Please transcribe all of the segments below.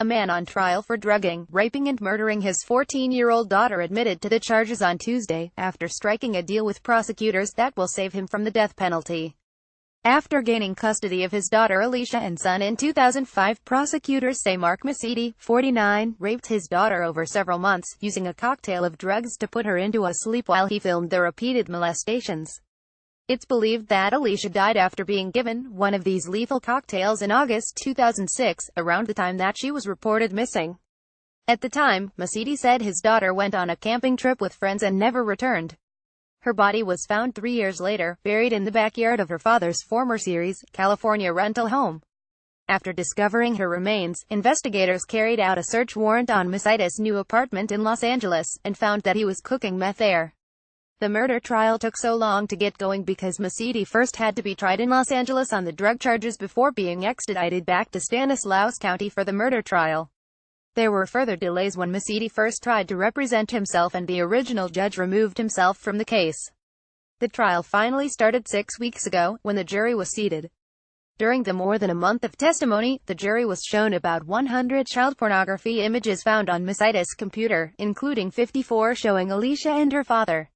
A man on trial for drugging, raping and murdering his 14-year-old daughter admitted to the charges on Tuesday, after striking a deal with prosecutors that will save him from the death penalty. After gaining custody of his daughter Alicia and son in 2005, prosecutors say Mark Masidi, 49, raped his daughter over several months, using a cocktail of drugs to put her into a sleep while he filmed the repeated molestations. It's believed that Alicia died after being given one of these lethal cocktails in August 2006, around the time that she was reported missing. At the time, Masidi said his daughter went on a camping trip with friends and never returned. Her body was found 3 years later, buried in the backyard of her father's former Ceres, California rental home. After discovering her remains, investigators carried out a search warrant on Masidi's new apartment in Los Angeles, and found that he was cooking meth there. The murder trial took so long to get going because Masidi first had to be tried in Los Angeles on the drug charges before being extradited back to Stanislaus County for the murder trial. There were further delays when Masidi first tried to represent himself and the original judge removed himself from the case. The trial finally started 6 weeks ago, when the jury was seated. During the more than a month of testimony, the jury was shown about 100 child pornography images found on Masidi's computer, including 54 showing Alicia and her father.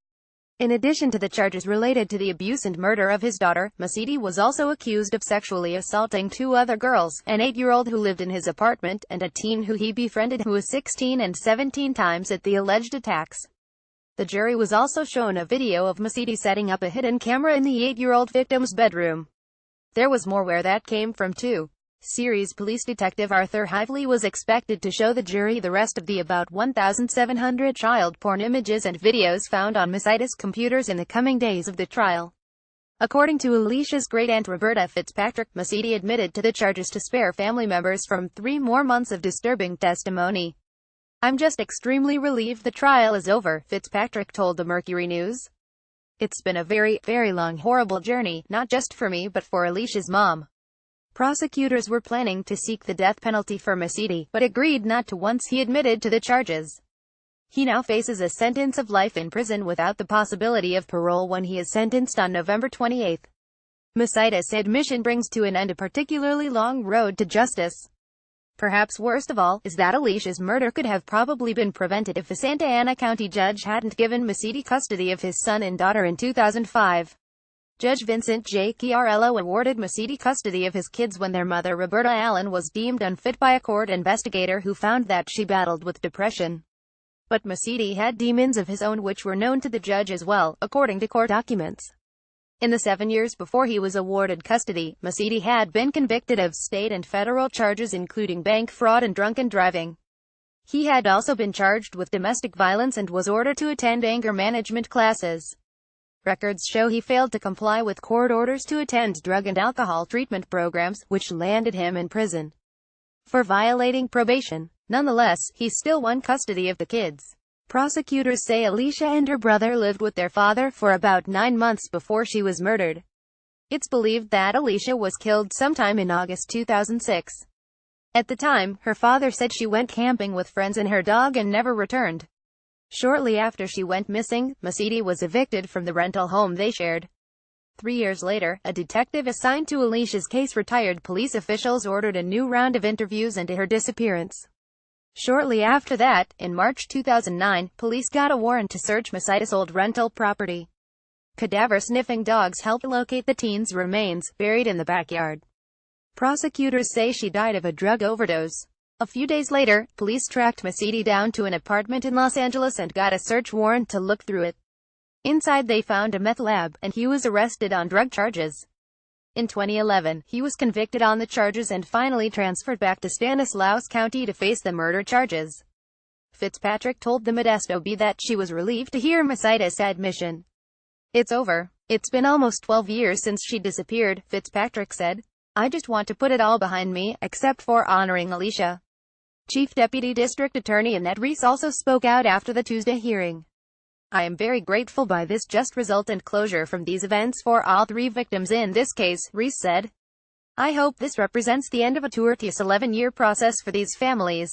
In addition to the charges related to the abuse and murder of his daughter, Masidi was also accused of sexually assaulting 2 other girls, an 8-year-old who lived in his apartment, and a teen who he befriended who was 16 and 17 times at the alleged attacks. The jury was also shown a video of Masidi setting up a hidden camera in the 8-year-old victim's bedroom. There was more where that came from too. Ceres Police Detective Arthur Hively was expected to show the jury the rest of the about 1,700 child porn images and videos found on Masidi's computers in the coming days of the trial. According to Alicia's great-aunt Roberta Fitzpatrick, Masidi admitted to the charges to spare family members from 3 more months of disturbing testimony. "I'm just extremely relieved the trial is over," Fitzpatrick told the Mercury News. "It's been a very, very long horrible journey, not just for me but for Alicia's mom." Prosecutors were planning to seek the death penalty for Masidi, but agreed not to once he admitted to the charges. He now faces a sentence of life in prison without the possibility of parole when he is sentenced on November 28. Masidi's admission brings to an end a particularly long road to justice. Perhaps worst of all, is that Alicia's murder could have probably been prevented if a Santa Ana County judge hadn't given Masidi custody of his son and daughter in 2005. Judge Vincent J. Chiarello awarded Masidi custody of his kids when their mother Roberta Allen was deemed unfit by a court investigator who found that she battled with depression. But Masidi had demons of his own which were known to the judge as well, according to court documents. In the 7 years before he was awarded custody, Masidi had been convicted of state and federal charges including bank fraud and drunken driving. He had also been charged with domestic violence and was ordered to attend anger management classes. Records show he failed to comply with court orders to attend drug and alcohol treatment programs, which landed him in prison for violating probation. Nonetheless, he still won custody of the kids. Prosecutors say Alicia and her brother lived with their father for about 9 months before she was murdered. It's believed that Alicia was killed sometime in August 2006. At the time, her father said she went camping with friends and her dog and never returned. Shortly after she went missing, Masidi was evicted from the rental home they shared. 3 years later, a detective assigned to Alicia's case retired. Police officials ordered a new round of interviews into her disappearance. Shortly after that, in March 2009, police got a warrant to search Masidi's old rental property. Cadaver-sniffing dogs helped locate the teen's remains, buried in the backyard. Prosecutors say she died of a drug overdose. A few days later, police tracked Masidi down to an apartment in Los Angeles and got a search warrant to look through it. Inside they found a meth lab, and he was arrested on drug charges. In 2011, he was convicted on the charges and finally transferred back to Stanislaus County to face the murder charges. Fitzpatrick told the Modesto Bee that she was relieved to hear Masidi's admission. "It's over. It's been almost 12 years since she disappeared," Fitzpatrick said. "I just want to put it all behind me, except for honoring Alicia." Chief Deputy District Attorney Annette Reese also spoke out after the Tuesday hearing. "I am very grateful by this just result and closure from these events for all 3 victims in this case," Reese said. "I hope this represents the end of a tortuous 11-year process for these families."